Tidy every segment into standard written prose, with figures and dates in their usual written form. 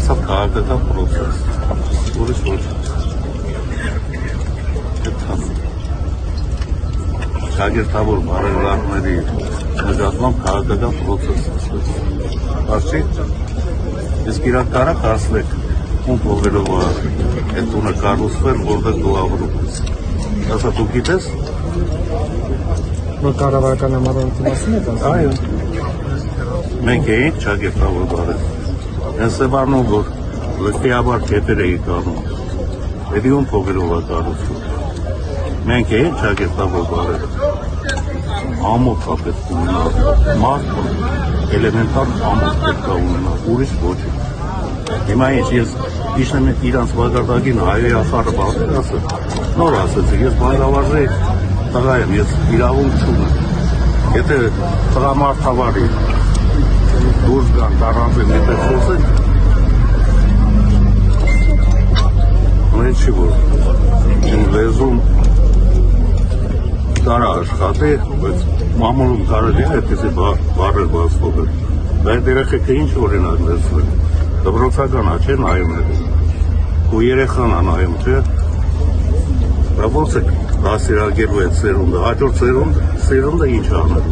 դարձավ քաղաքական պրոցես։ Ուրիշ ոչ։ Շագերտավոր բարելավների նկատմամբ քաղաքական պրոցես սկսվեց։ Բարձի, իսկ իրակ կարակ ասլեք, ում փողերով այդ տունը կառուցվել, որտեղ դու ապրում ես։ Ասա դու գիտես։ Որ կառավարական համառոյթի մասին եք ասում։ Այո։ Մենք էինք շագերտավոր բարել։ Հենց է բառնում, որ լքիաբար կետեր էի կանում։ Էդի ում փողերով կառուցվում։ Մենք էինք շագերտավոր բարել։ Ամոթ ապետք ունենա, մարդը, էլեմենտար ամոթ պետք է ունենա, ուրիշ ոչ։ Հիմա ինչ, ես իշնեմ իրանց վագարդագին հայոյի ախարը բաղդեր ասը, նոր ասեցի, ես բանգավարժի տղա եմ, ես իրավունք չունեմ։ Եթե տղամարդավարի դուրս գան, տարանձեն, եթե խոսենք, նույն չի որ, իմ լեզում կարա աշխատի, բայց մամուլում կարելի է այդպիսի բարեր բացվողել։ Դա այդ երեխեքը ինչ օրինակ ներսվել։ Դպրոցական է, չէ, նայում է։ Ու երեխան է նայում, չէ։ Դա ոնց է դասիրակելու այդ սերունդը, հաջորդ սերունդը ինչ անել։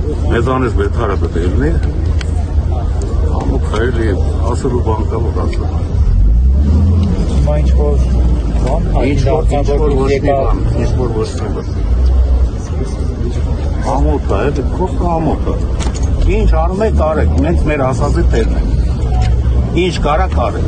Մեզանից բետարը պետք է լինի, ամուք հայելի ասելու բան կա, որ ասել։ Հիմա ինչ-որ Ինչ-որ ոչ մի բան։ Ամոթ է, այդ պրոստը ամոթ է։ Ինչ անում եք կարեք, մենք մեր ասածի տերն ենք։ Ինչ կարա կարեք։